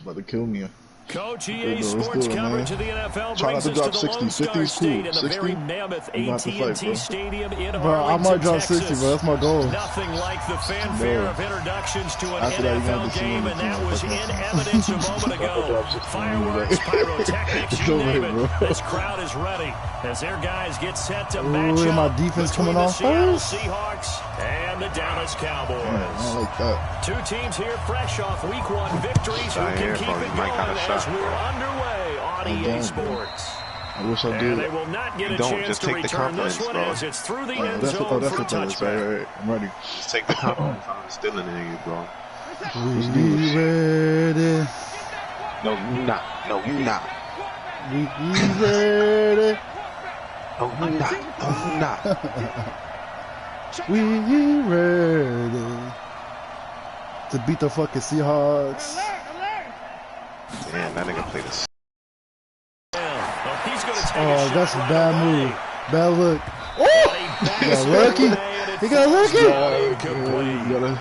About to kill me. Coach EA Sports coverage of the NFL brings us to the Lone Star State in the very mammoth AT&T Stadium in I might drop 60, bro. That's my goal. Nothing like the fanfare of introductions to an NFL game, and that was in evidence a moment ago. Fireworks, pyrotechnics, you name it. This crowd is ready as their guys get set to match up my defense coming off the Seattle Seahawks and the Dallas Cowboys. I like that. Two teams here fresh off Week 1 victories who can keep it going as we're underway on EA Sports. I wish I did. They will not get a chance to return this one as it's through the end zone for a touchback. Right. I'm ready. Just take the confidence. I'm still in you, bro. We ready. No, you not. No, you not. We ready. No, you not. No, you not. We ready to beat the fucking Seahawks. Damn, that nigga played this. Oh, that's a bad move. Bad look. Oh! He got lucky. He got lucky. You gotta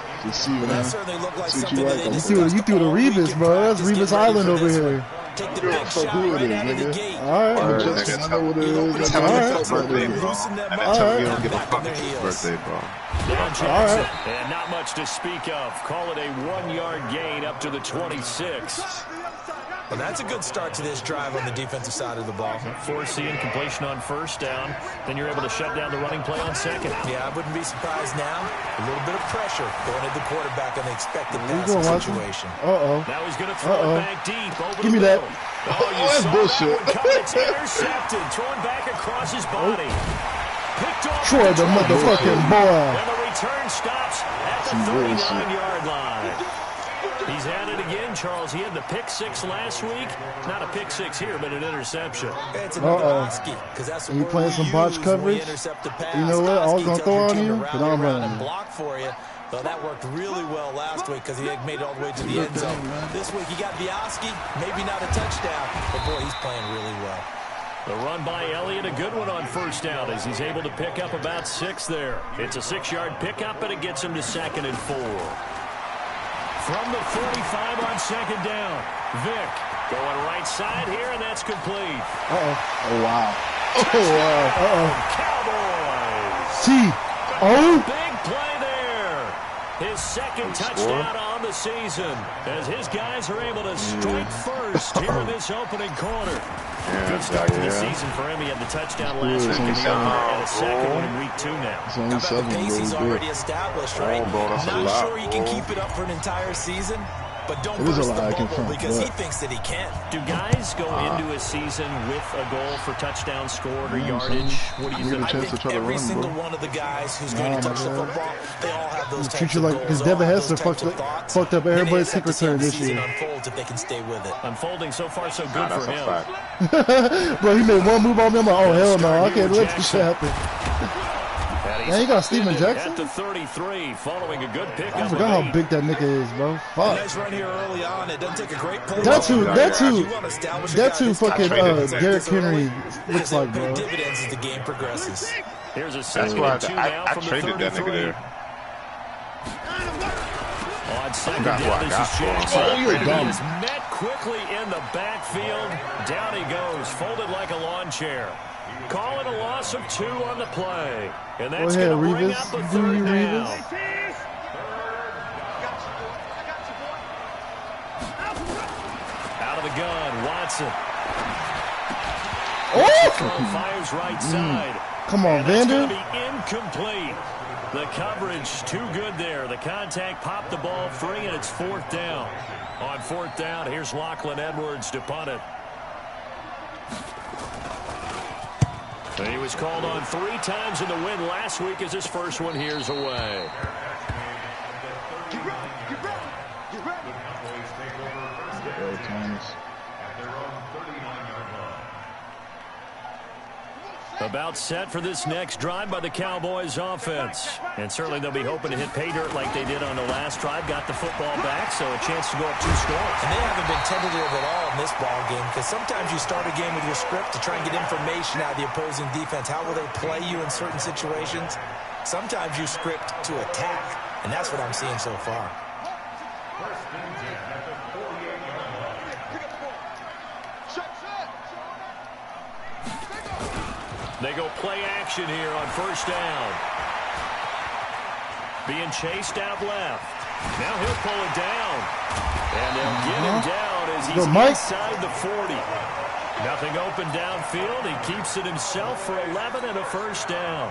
just see what you threw the Rebus, bro. That's Rebus Island over here. Take the big shot right out of the gate. All right. I know what it is. Tell me it's birthday, bro. And then tell me you don't give a fuck it's his birthday, bro. All right. And not much to speak of. Call it a 1-yard gain up to the 26. Well, that's a good start to this drive on the defensive side of the ball. Forcing completion on first down. Then you're able to shut down the running play on second. Yeah, I wouldn't be surprised now. A little bit of pressure going at the quarterback on the expected passing situation. Now he's going to throw it back deep. Over Give me that. Oh, that's bullshit. It's intercepted. Thrown back across his body. Picked off Troy, the motherfucking boy. And the return stops at the 39-yard line. He's at it again, Charles. He had the pick 6 last week. Not a pick 6 here, but an interception. It's another Oski, because that's you playing some botch coverage? You know what? I was going to throw on you, but I'm running. Block for you. Well, that worked really well last week because he had made it all the way to the end zone. This week he got Oski, maybe not a touchdown, but boy, he's playing really well. The run by Elliott, a good one on first down as he's able to pick up about 6 there. It's a 6-yard pickup, but it gets him to 2nd and 4. From the 45 on second down, Vick going right side here, and that's complete. Oh, wow. Cowboys. Big play there. His second touchdown on the season as his guys are able to strike first here in this opening quarter. Good start to the season for him. He had the touchdown last week in the opener and a second one in week 2 now. How about the pace he's already established, right? Not sure he can keep it up for an entire season, but don't burst the bubble because he thinks that he can. Do guys go into a season with a goal for touchdown scored or yardage? What do you think? I think every single one of the guys who's going to touch the football, they all have those types of goals. Because Devin Hester fucked up everybody's kick return this year. Unfolds if they can stay with it. Unfolding so far so good for him. Bro, he made one move on me. I'm like, oh, hell no. I can't let this happen. Man, you got Steven Jackson? At the 33, following a good pick. I forgot how big that nigga is, bro. Fuck. Nice run here early on. It doesn't take a great pull. That's who fucking Derrick Henry looks like, bro. Dividends as the game progresses. Here's a 2nd and 2 now from the 33. That nigga there. On second down, this is Jackson. He is met quickly in the backfield. Down he goes, folded like a lawn chair. Call it a loss of 2 on the play. And that's going to bring up a 3rd down. Out of the gun, Watson. Fires right side. Come on, Vander. It's going to be incomplete. The coverage too good there. The contact popped the ball free, and it's 4th down. On 4th down, here's Lachlan Edwards to punt it. He was called on 3 times in the win last week as his first one here's away. About set for this next drive by the Cowboys offense. And certainly they'll be hoping to hit pay dirt like they did on the last drive. Got the football back, so a chance to go up 2 scores. And they haven't been tentative at all in this ball game because sometimes you start a game with your script to try and get information out of the opposing defense. How will they play you in certain situations? Sometimes you script to attack, and that's what I'm seeing so far. They go play action here on first down. Being chased out left. Now he'll pull it down. And they'll get him down as he's inside the 40. Nothing open downfield. He keeps it himself for 11 and a first down.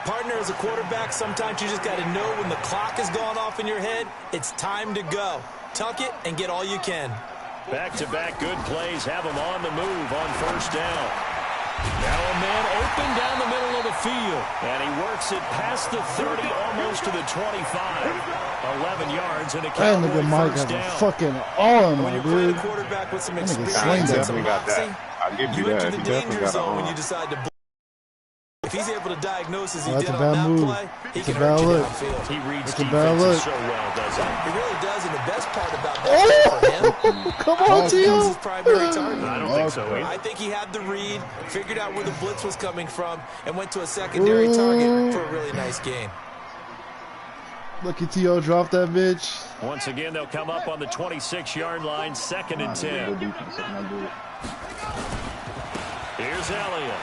Partner, as a quarterback, sometimes you just got to know when the clock has gone off in your head, it's time to go. Tuck it and get all you can. Back-to-back good plays have him on the move on first down. Now a man open down the middle of the field. And he works it past the 30, almost to the 25. 11 yards and a Cowboy first down. Fucking arm, when you're playing a quarterback with some experience and some moxie, you enter the danger zone when you decide to. If he's able to diagnose as he did on that play, he can hurt you downfield. He reads defenses so well, doesn't he? He really does, and the best part about that for him, come on, Tio. his primary target. I don't think so either. I think he had the read, figured out where the blitz was coming from, and went to a secondary target for a really nice game. Look at Tio drop that bitch. Once again, they'll come up on the 26-yard line, 2nd and 10. Here's Elliott.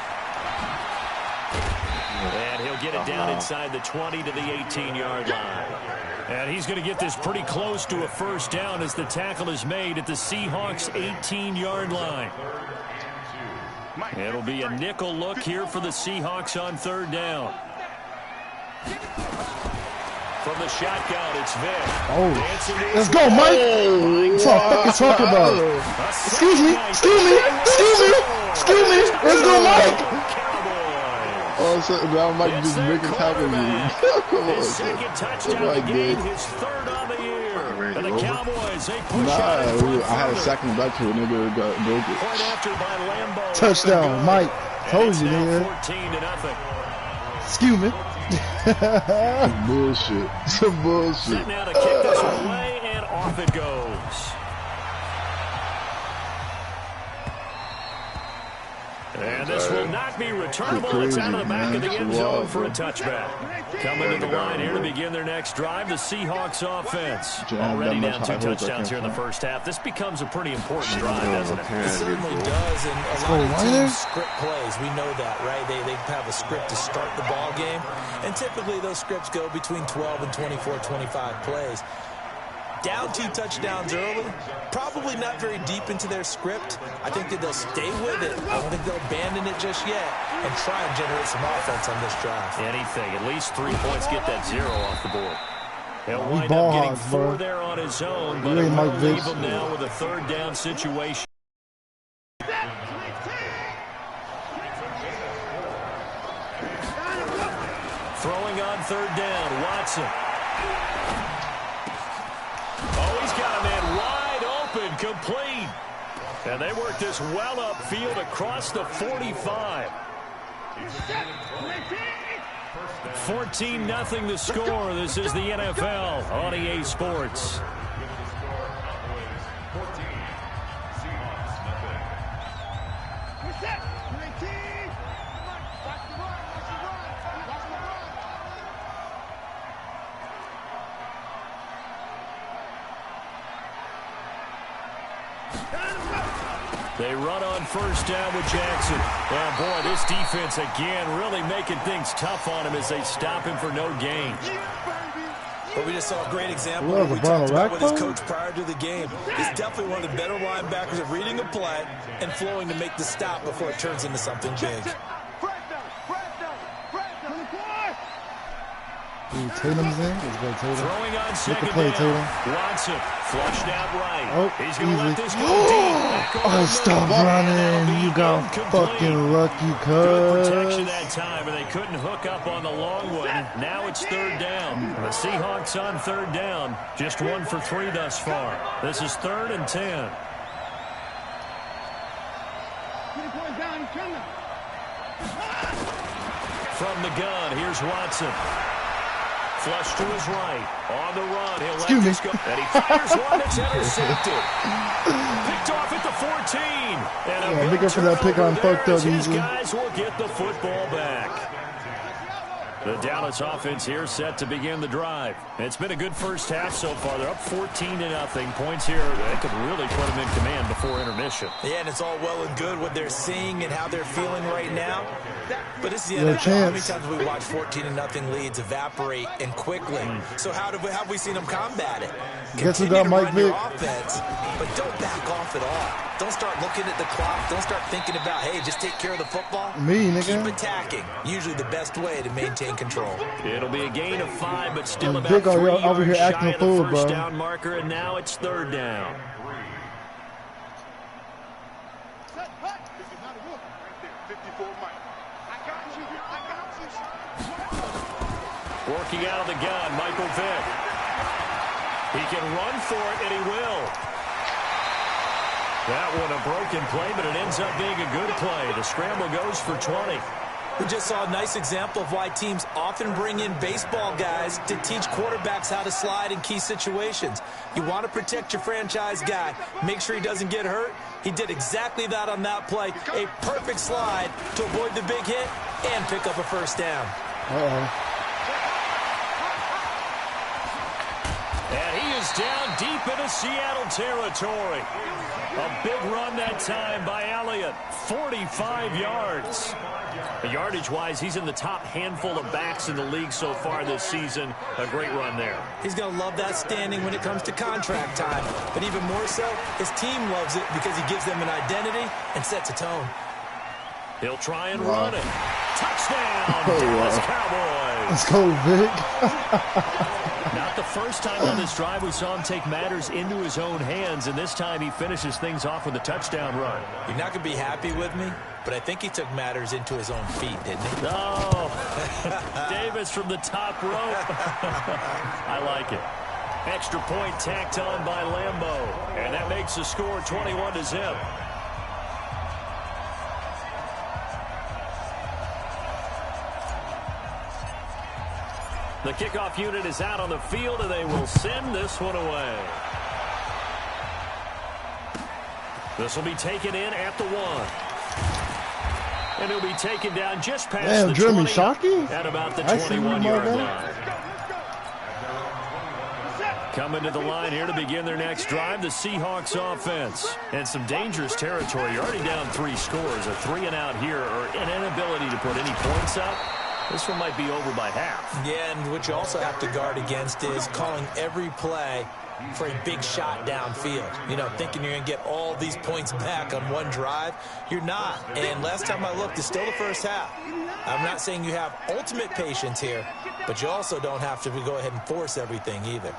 And he'll get it down inside the 20 to the 18-yard line. And he's going to get this pretty close to a first down as the tackle is made at the Seahawks' 18-yard line. It'll be a nickel look here for the Seahawks on 3rd down. From the shotgun, it's Vic. Oh, let's go, Mike. What the fuck you talking about? Excuse me. Let's go, Mike. Oh, so now Mike just making tackle you. Come on, his second touchdown of the game, his 3rd on the year. And the Cowboys, they push I had a second back to a nigga got broke it. Point after by Lambeau. Touchdown, Mike. Told you, nigga. 14-0. Excuse me. Bullshit. Some bullshit. Set now to kick this away, and off it goes. And this will not be returnable. It's out of the back of the end zone for a touchback. Coming to the line here to begin their next drive, the Seahawks offense. Already down 2 touchdowns here in the first half. This becomes a pretty important drive, doesn't it? It certainly does, and a lot of teams script plays. We know that, right? They have a script to start the ball game, and typically those scripts go between 12 and 24, 25 plays. Down 2 touchdowns early, probably not very deep into their script. I think that they'll stay with it. I don't think they'll abandon it just yet and try and generate some offense on this drive. Anything. At least 3 points, get that 0 off the board. He'll wind up getting 4 there on his own, but it won't leave him now with a 3rd down situation. Throwing on 3rd down, Watson. Oh, he's got a man wide open, complete. And they work this well upfield across the 45. 14-0 the score. This is the NFL on EA Sports. They run on first down with Jackson. Oh, boy, this defense again really making things tough on him as they stop him for no gain. But we just saw a great example of what we talked about with his coach prior to the game. He's definitely one of the better linebackers at reading a play and flowing to make the stop before it turns into something big. Tatum's in. Let's go, Tatum. Throwing on second play, down. Tatum. Watson flushed out right. Oh, he's going to let this go deep. Oh, stop running. You got fucking lucky, Good protection cuz. that time, and they couldn't hook up on the long one. Now it's 3rd down. The Seahawks on 3rd down. Just 1 for 3 thus far. This is 3rd and 10. From the gun, here's Watson. Flush to his right. On the run. He'll let this go. And he fires one that's intercepted. Picked off at the 14. And make up for that pick on fucked up his easily. guys will get the football back. The Dallas offense here set to begin the drive. It's been a good first half so far. They're up 14-0. Points here. They could really put them in command before before intermission. Yeah, and it's all well and good what they're seeing and how they're feeling right now. But it's the No NFL. chance. How many times have we watched 14-0 leads evaporate and quickly? So how have we seen them combat it? Guess who Continue got to Mike run your Vick? offense, but don't back off at all. Don't start looking at the clock. Don't start thinking about, hey, just take care of the football. Me, nigga. Keep attacking. Usually the best way to maintain control. It'll be a gain of 5, but still about Vic 3 over here yards acting shy a of the fool, first bro. down marker, and now it's 3rd down. Working out of the gun, Michael Vick. He can run for it, and he will. That one a broken play, but it ends up being a good play. The scramble goes for 20. We just saw a nice example of why teams often bring in baseball guys to teach quarterbacks how to slide in key situations. You want to protect your franchise guy. Make sure he doesn't get hurt. He did exactly that on that play. A perfect slide to avoid the big hit and pick up a first down. And he is down deep into Seattle territory. A big run that time by Elliott. 45 yards. Yardage-wise, he's in the top handful of backs in the league so far this season. A great run there. He's going to love that standing when it comes to contract time. But even more so, his team loves it because he gives them an identity and sets a tone. He'll try and run it. Touchdown, Dallas Cowboys. Let's go, Vic. Not the first time on this drive we saw him take matters into his own hands, and this time he finishes things off with a touchdown run. You're not going to be happy with me, but I think he took matters into his own feet, didn't he? No. Davis from the top rope. I like it. Extra point tacked on by Lambeau, and that makes the score 21-0. The kickoff unit is out on the field, and they will send this one away. This will be taken in at the 1. And he'll be taken down just past the Jeremy 20 Shockey? at about the I see you, 21-yard my line. Coming to the line here to begin their next drive, the Seahawks offense. And some dangerous territory. You're already down 3 scores. A 3-and-out here, or an inability to put any points up. This one might be over by half. Yeah, and what you also have to guard against is calling every play for a big shot downfield. You know, thinking you're going to get all these points back on one drive. You're not. And last time I looked, it's still the first half. I'm not saying you have ultimate patience here, but you also don't have to go ahead and force everything either.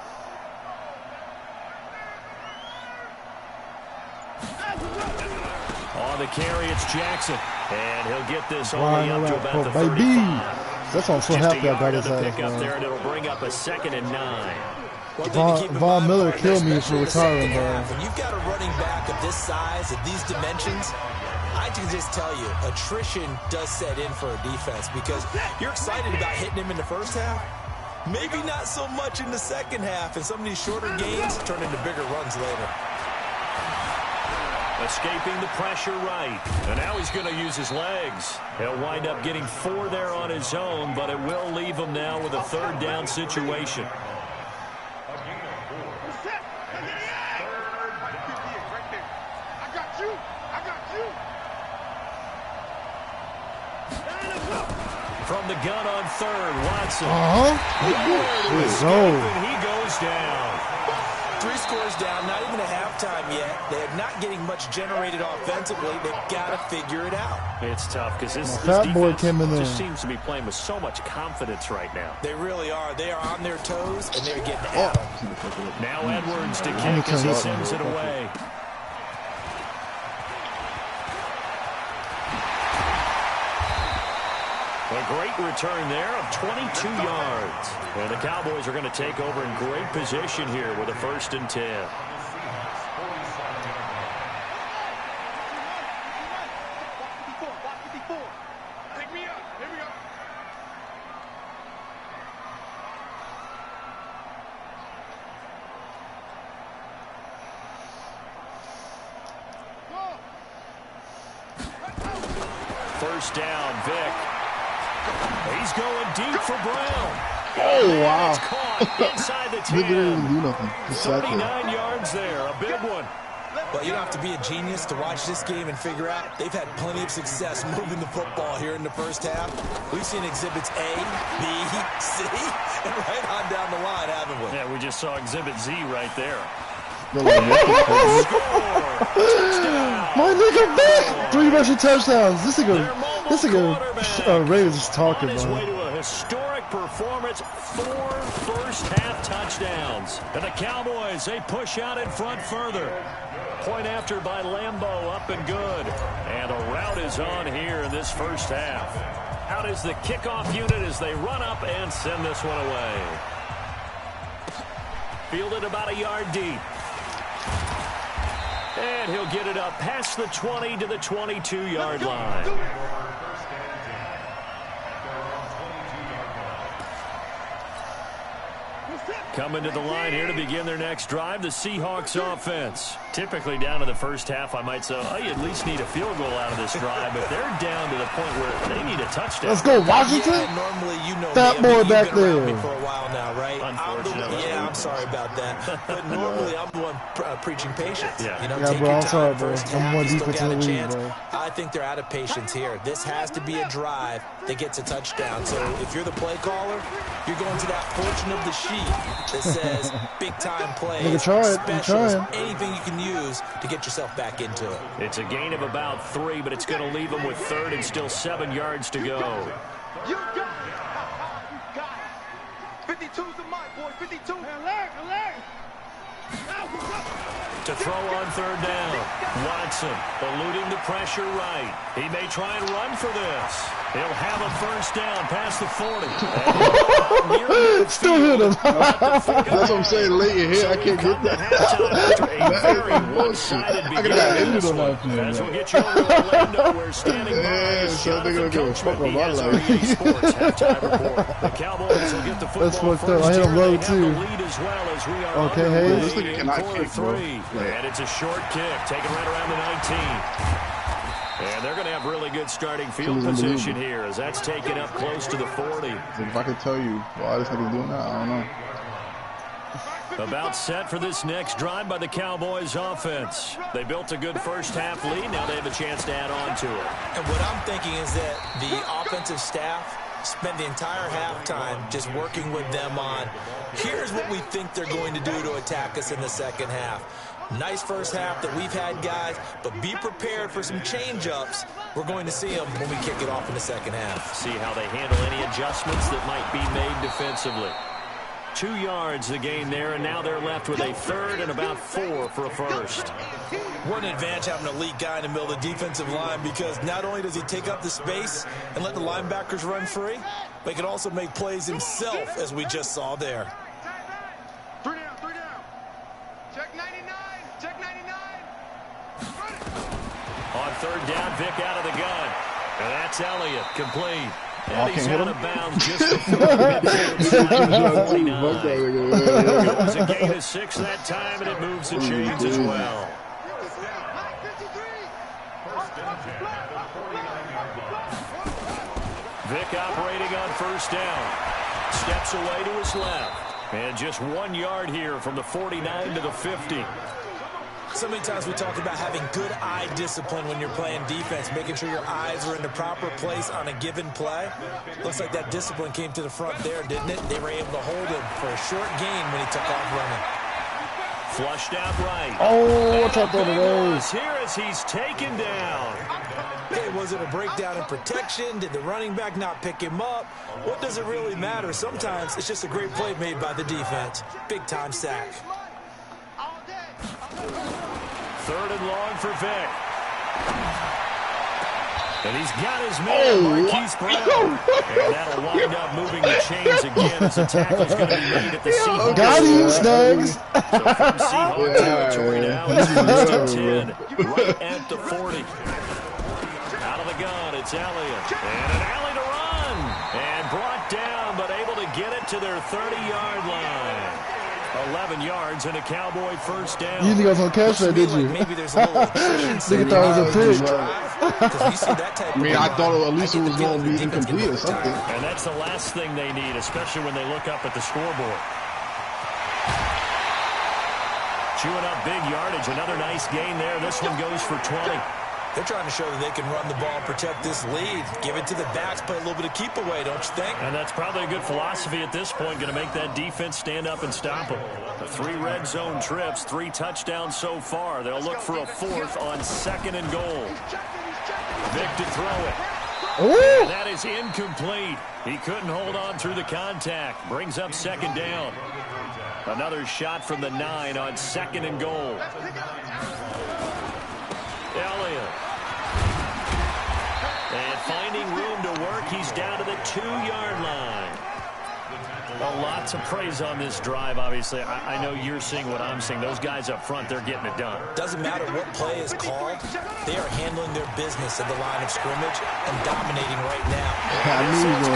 On the carry, it's Jackson. And he'll get this only up to about the 35. That's on so happy I got his ass, pick up man. there, and it'll bring up a 2nd and 9. Von Miller killed me for retiring, bro. When you've got a running back of this size, of these dimensions, I can just tell you, attrition does set in for a defense because you're excited about hitting him in the first half. Maybe not so much in the second half, and some of these shorter gains turn into bigger runs later. Escaping the pressure right. And now he's going to use his legs. He'll wind up getting 4 there on his own, but it will leave him now with a 3rd down situation. From the gun on 3rd, Watson. He goes down. 3 scores down, not even a halftime yet. They're not getting much generated offensively. They've got to figure it out. It's tough because this defense just seems to be playing with so much confidence right now. They really are. They are on their toes, and they're getting at them. Now Edwards to kick as he sends it away. A great return there of 22 yards. And the Cowboys are going to take over in great position here with a 1st and 10. First down, Vick. He's going deep for Brown. Oh, wow. It's caught inside the 10. He didn't even do nothing. 39 yards there, a big one. Well, you don't have to be a genius to watch this game and figure out they've had plenty of success moving the football here in the first half. We've seen exhibits A, B, C, and right on down the line, haven't we? Yeah, we just saw exhibit Z right there. My nigga back! 3 rushing touchdowns. This nigga Ravens is talking, on his way man. to a historic performance, 4 first-half touchdowns. And the Cowboys, they push out in front further. Point after by Lambeau, up and good. And a rout is on here in this first half. Out is the kickoff unit as they run up and send this one away. Fielded about a yard deep. And he'll get it up past the 20 to the 22-yard line. Coming to the line here to begin their next drive, the Seahawks offense. Typically down to the first half, I might say, oh, you at least need a field goal out of this drive, but they're down to the point where they need a touchdown. Let's go, Washington. Yeah, normally, you know, that boy back there. Me for a while now, right? Unfortunately. I'm sorry about that. But normally, I'm the one preaching patience. Yeah. You know, Yeah, take bro, your I'm time. sorry, bro. First I'm half, more you still defense got in a the league, chance. bro. I think they're out of patience here. This has to be a drive that gets a touchdown. So if you're the play caller, you're going to that portion of the sheet that says big-time plays, Nigga, try it. specials, I'm trying. anything you can use to get yourself back into it. It's a gain of about 3, but it's going to leave them with 3rd and still 7 yards to go. You got it. You got it. 52's the mic, boy. 52. Alert, alert. To throw on 3rd down. Watson eluding the pressure right. He may try and run for this. He'll have a first down past the 40. Still hit him. That's what I'm saying. Late in here, I can't get that. I got ended on that play. As we'll get you over to Orlando, where standing by Yeah, is so they're Jonathan gonna go fuck Coachman, up my life. EA Sports halftime report. The Cowboys will get the football That's fucked up. first I hit him here. low, They have too. the lead as well as we are Okay, underway Hayes. This nigga in cannot quarter kick, bro. 3. And it's a short kick, taken right around the 19. And they're going to have really good starting field position here as that's taken up close to the 40. If I could tell you why this nigga's doing that, I don't know. About set for this next drive by the Cowboys offense. They built a good first half lead. Now they have a chance to add on to it. And what I'm thinking is that the offensive staff spent the entire halftime just working with them on, here's what we think they're going to do to attack us in the second half. Nice first half that we've had, guys, but be prepared for some change-ups. We're going to see them when we kick it off in the second half. See how they handle any adjustments that might be made defensively. 2 yards the gain there, and now they're left with a 3rd and about 4 for a first. What an advantage having an elite guy in the middle of the defensive line, because not only does he take up the space and let the linebackers run free, but he can also make plays himself, as we just saw there. 3 down, 3 down. Check 99. Check 99. On 3rd down, Vic out of the gun. And that's Elliott, complete. I And he's can't hit out him. of bounds just before midfield. It was a gain of 6 that time, and it moves the chains as well. Vic operating on 1st down. Steps away to his left. And just 1 yard here from the 49 to the 50. So many times we talk about having good eye discipline when you're playing defense, making sure your eyes are in the proper place on a given play. Looks like that discipline came to the front there, didn't it? They were able to hold him for a short gain when he took off running. Flushed out right. Oh, what's up on the road? Here as he's taken down. Hey, was it a breakdown in protection? Did the running back not pick him up? What does it really matter? Sometimes it's just a great play made by the defense. Big-time sack. 3rd and long for Vic. And he's got his man, Marquise Brown. And that'll wind up moving the chains again as the tackle's going to be made at the Seahawks. Got him, Snugs. So from Seahawks territory now, it's 1st and 10, right at the 40. Out of the gun, it's Elliott. And an alley to run. And brought down, but able to get it to their 30-yard line. 11 yards and a Cowboy first down. You think I was going to catch that, did you? Maybe there's a little efficiency. Nigga thought it was a pick. Because we see that type I mean, I thought at least it was going going to be incomplete or something. And that's the last thing they need, especially when they look up at the scoreboard. chewing up big yardage. Another nice gain there. This one goes for 20. They're trying to show that they can run the ball and protect this lead. Give it to the backs, play a little bit of keep away, don't you think? And that's probably a good philosophy at this point, going to make that defense stand up and stop them. The 3 red zone trips, 3 touchdowns so far. They'll look for a 4th on 2nd and goal. Vic to throw it. And that is incomplete. He couldn't hold on through the contact. Brings up 2nd down. Another shot from the 9 on 2nd and goal. Elliott. And finding room to work, he's down to the 2-yard line. Well, lots of praise on this drive, obviously. I know you're seeing what I'm seeing. Those guys up front, they're getting it done. Doesn't matter what play is called. They are handling their business at the line of scrimmage and dominating right now. I knew he was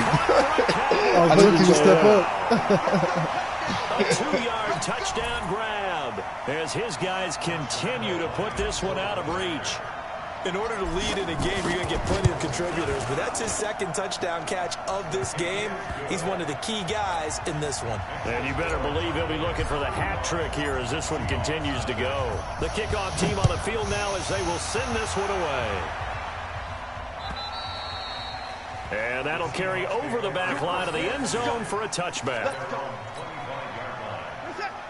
I was looking to step up. A 2-yard touchdown grab as his guys continue to put this one out of reach. In order to lead in a game, you're going to get plenty of contributors, but that's his 2nd touchdown catch of this game. He's one of the key guys in this one. And you better believe he'll be looking for the hat trick here as this one continues to go. The kickoff team on the field now as they will send this one away. And that'll carry over the back line of the end zone for a touchback.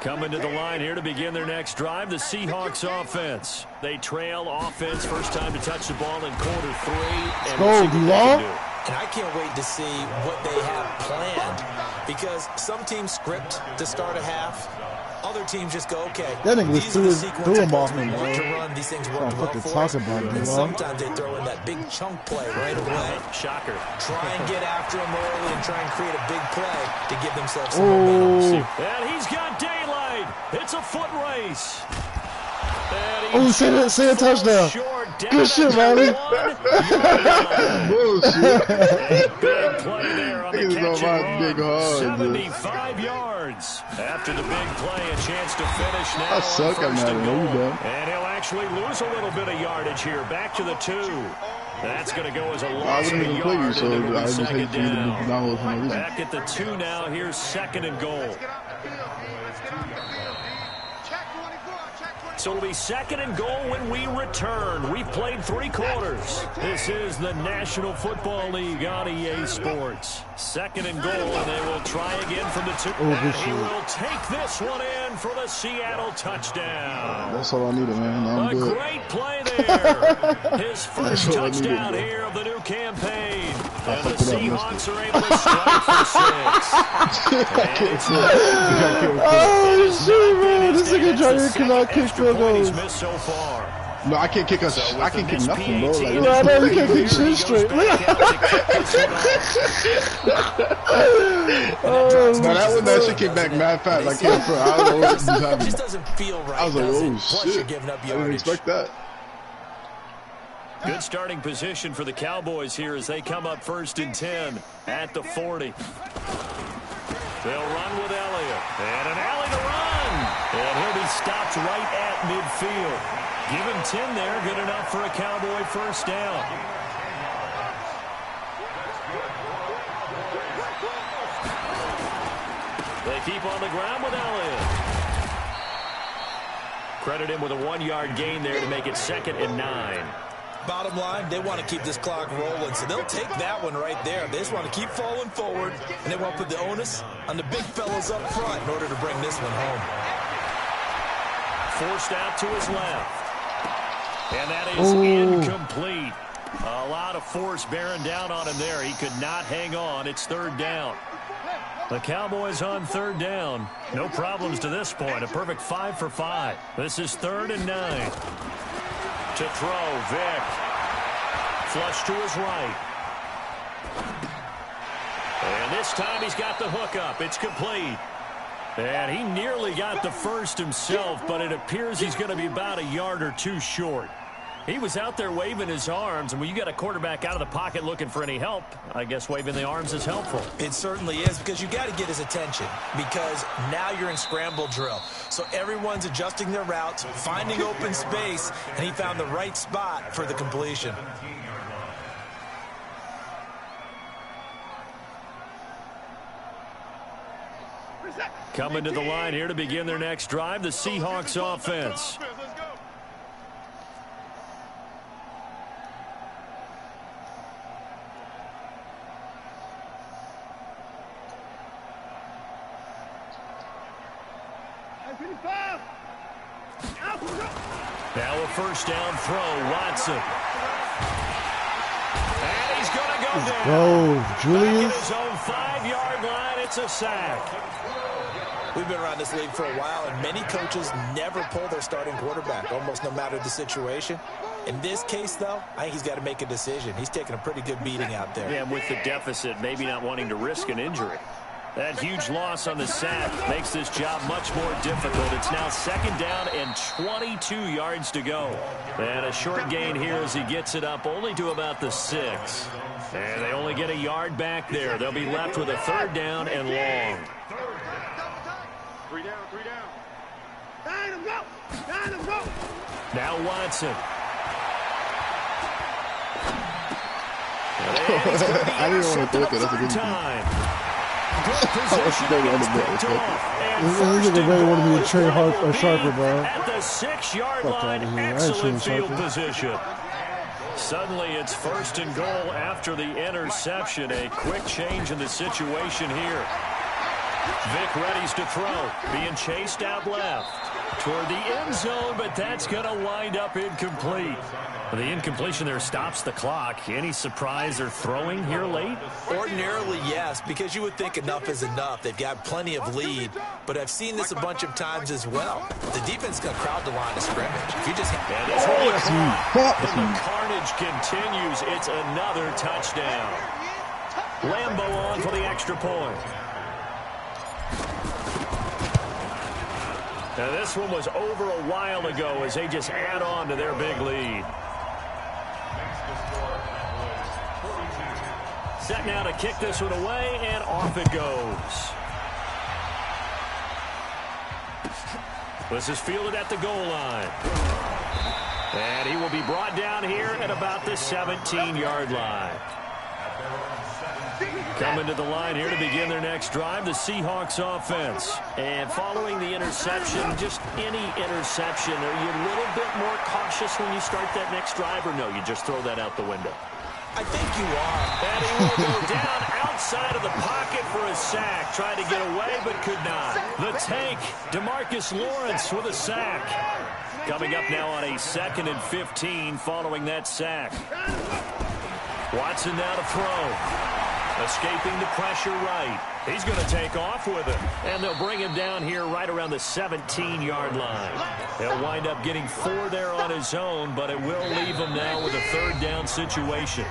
Coming to the line here to begin their next drive, the Seahawks offense. They trail offense, first time to touch the ball in quarter 3. And And I can't wait to see what they have planned, because some teams script to start a half. Other teams just go, okay, that nigga was threw him off we want to run. These things work well for us. And sometimes they throw in that big chunk play right away. Shocker. Try and get after him early and try and create a big play to give themselves some momentum. And he's got daylight. It's a foot race. Oh, say a touchdown. Good shit, Riley. bullshit. Big play there on the catch and run. 75 dude. yards. After the big play, a chance to finish now. I suck at that. And he'll actually lose a little bit of yardage here. Back to the 2. That's going to go as a loss of a yard. So I just hate for you to download for no reason. Back at the 2 now. Here's 2nd and goal. So it'll be 2nd and goal when we return. We've played 3 quarters. This is the National Football League on EA Sports. 2nd and goal, and they will try again from the 2. And he will take this one in for the Seattle touchdown. That's all I needed, man. I'm good. Great play there. His first touchdown here of the new campaign. And the Seahawks are able to strike for 6. Oh, shit, man. This nigga Jair cannot kick field goals. Missed so far. No, I can't kick I can't kick nothing, bro. Like, I know you can't kick shit straight. No, that shit came back mad fast. I can't. I don't know what was happening. It just doesn't feel right. I was like, oh Plus, you're shit! giving up I didn't yardage. expect that. Good starting position for the Cowboys here as they come up 1st and 10 at the 40. They'll run with Elliott. And an alley to run. And he'll be stopped right at midfield. Give him 10 there. Good enough for a Cowboy first down. They keep on the ground with Elliott. Credit him with a 1-yard gain there to make it 2nd and 9. Bottom line, they want to keep this clock rolling, so they'll take that one right there. They just want to keep falling forward, and they want to put the onus on the big fellas up front in order to bring this one home. Forced out to his left. And that is incomplete. A lot of force bearing down on him there. He could not hang on. It's 3rd down. The Cowboys on 3rd down. No problems to this point. A perfect 5 for 5. This is 3rd and 9. To throw, Vic. Flush to his right. And this time he's got the hook up. It's complete. And he nearly got the first himself, but it appears he's going to be about a yard or 2 short. He was out there waving his arms, and when you got a quarterback out of the pocket looking for any help, I guess waving the arms is helpful. It certainly is, because you got to get his attention, because now you're in scramble drill. So everyone's adjusting their routes, finding open space, and he found the right spot for the completion. Coming to the line here to begin their next drive, the Seahawks offense. Now a first down throw, Watson. And he's going to go down. Whoa, Julius. Back at his own 5-yard line, it's a sack. We've been around this league for a while, and many coaches never pull their starting quarterback, almost no matter the situation. In this case, though, I think he's got to make a decision. He's taking a pretty good beating out there. Yeah, with the deficit, maybe not wanting to risk an injury. That huge loss on the sack makes this job much more difficult. It's now 2nd down and 22 yards to go. And a short gain here as he gets it up only to about the 6. And they only get a yard back there. They'll be left with a 3rd down and long. 3 down, 3 down. Down him, go! Down him, go! Now Watson. I didn't want to do it. That's a good time. Good position. This nigga Ray wanted me to train hard or sharper, bro. At the 6-yard line, excellent field position. Suddenly, it's 1st and goal after the interception. A quick change in the situation here. Vic readies to throw, being chased out left toward the end zone, but that's going to wind up incomplete. The incompletion there stops the clock. Any surprise or throwing here late? Ordinarily, yes, because you would think enough is enough. They've got plenty of lead, but I've seen this a bunch of times as well. The defense is going to crowd the line of scrimmage. If you just and the carnage continues. It's another touchdown. Lambo on for the extra point. Now this one was over a while ago as they just add on to their big lead. Set now to kick this one away, and off it goes. This is fielded at the goal line. And he will be brought down here at about the 17-yard line. Coming to the line here to begin their next drive, the Seahawks offense. And following the interception, just any interception, are you a little bit more cautious when you start that next drive, or no, you just throw that out the window? I think you are. And he will go down outside of the pocket for a sack. Tried to get away, but could not. The tank, DeMarcus Lawrence with a sack. Coming up now on a 2nd and 15 following that sack. Watson now to throw. Escaping the pressure right. He's going to take off with it. And they'll bring him down here right around the 17-yard line. He'll wind up getting 4 there on his own, but it will leave him now with a 3rd down situation.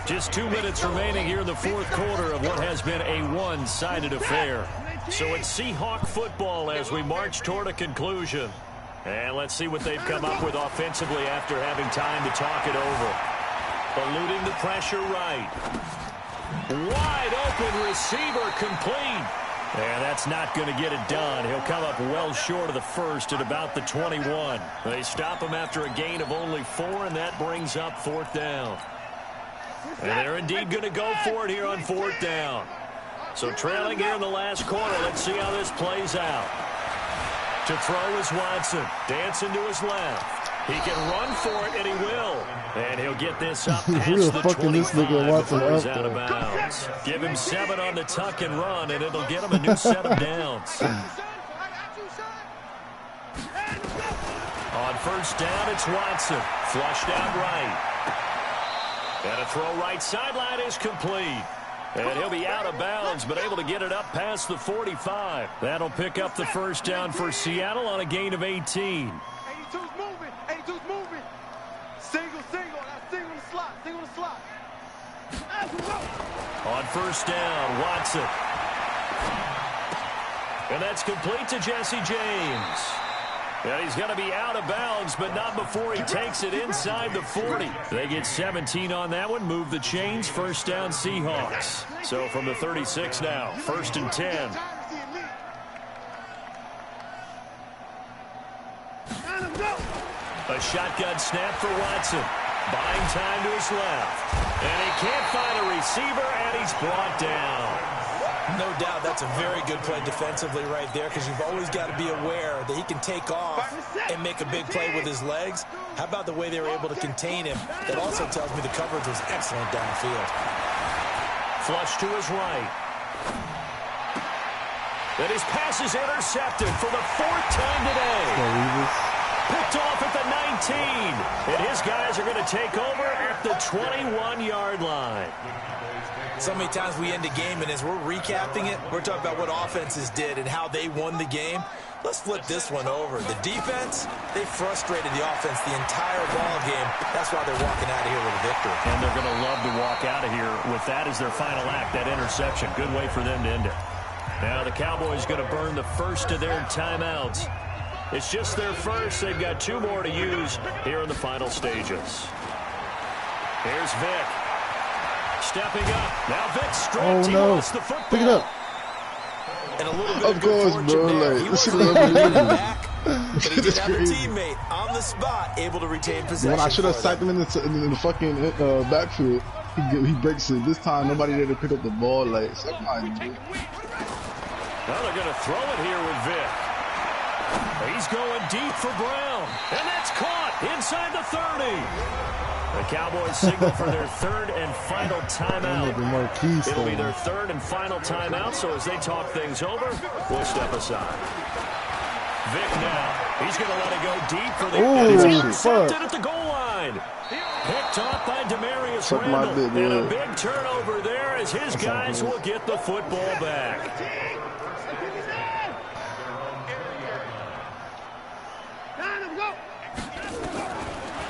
Just 2 minutes remaining here in the 4th quarter of what has been a one-sided affair. So it's Seahawk football as we march toward a conclusion. And let's see what they've come up with offensively after having time to talk it over. Eluding the pressure right. Wide open receiver complete. And that's not going to get it done. He'll come up well short of the first at about the 21. They stop him after a gain of only 4, and that brings up 4th down. And they're indeed going to go for it here on 4th down. So trailing here in the last quarter, let's see how this plays out. To throw is Watson. Dancing to his left. He can run for it, and he will. And he'll get this up past the 25 before he's out of bounds. Give him 7 on the tuck and run, and it'll get him a new set of downs. On 1st down, it's Watson. Flushed out right. And a throw right sideline is complete. And he'll be out of bounds, but able to get it up past the 45. That'll pick up the 1st down for Seattle on a gain of 18. 82's moving. 82's moving. Single. Now single in the slot. Single in the slot. On 1st down, Watson. And that's complete to Jesse James. And he's going to be out of bounds, but not before he takes it inside the 40. They get 17 on that one, move the chains, 1st down Seahawks. So from the 36 now, 1st and 10. A shotgun snap for Watson. Buying time to his left. And he can't find a receiver, and he's brought down. No doubt that's a very good play defensively right there, because you've always got to be aware that he can take off and make a big play with his legs. How about the way they were able to contain him? That also tells me the coverage was excellent downfield. Flush to his right. And his pass is intercepted for the 4th time today. Picked off at the 19. And his guys are going to take over at the 21-yard line. So many times we end a game, and as we're recapping it, we're talking about what offenses did and how they won the game. Let's flip this one over. The defense, they frustrated the offense the entire ball game. That's why they're walking out of here with a victory. And they're going to love to walk out of here with that as their final act, that interception. Good way for them to end it. Now the Cowboys going to burn the first of their timeouts. It's just their first. They've got 2 more to use here in the final stages. Here's Vic. Stepping up. Now Vic stretching the football. Pick it up. And a little bit of course, bro. Like, he wasn't able to get it back, but he did have a teammate on the spot able to retain possession. When I should have sacked him in the fucking backfield, he breaks it. This time, nobody there to pick up the ball. Like, well, they're going to throw it here with Vic. He's going deep for Brown, and that's caught inside the 30. The Cowboys signal for their 3rd and final timeout. It'll be their 3rd and final timeout, so as they talk things over, we'll step aside. Vic now. He's going to let it go deep for the end. He's intercepted at the goal line. Picked off by Demarius Randall. And a big turnover there as his guys will get the football back.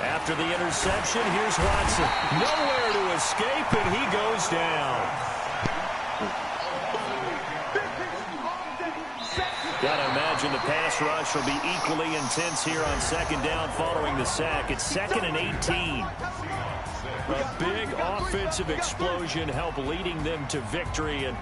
After the interception, here's Watson. Nowhere to escape, and he goes down. Gotta imagine the pass rush will be equally intense here on 2nd down following the sack. It's 2nd and 18. A big offensive explosion helped leading them to victory, and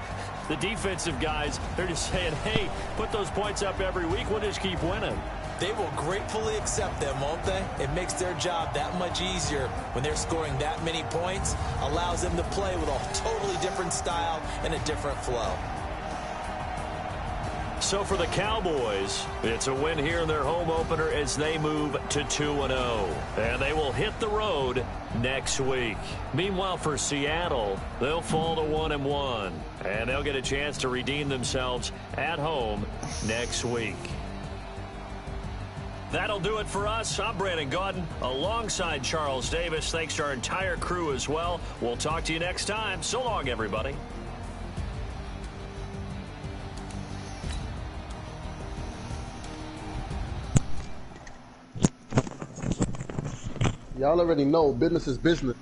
the defensive guys, they're just saying, hey, put those points up every week, we'll just keep winning. They will gratefully accept them, won't they? It makes their job that much easier when they're scoring that many points, allows them to play with a totally different style and a different flow. So for the Cowboys, it's a win here in their home opener as they move to 2-0. And they will hit the road next week. Meanwhile, for Seattle, they'll fall to 1-1. And they'll get a chance to redeem themselves at home next week. That'll do it for us. I'm Brandon Gaudin alongside Charles Davis. Thanks to our entire crew as well. We'll talk to you next time. So long, everybody. y'all already know business is business.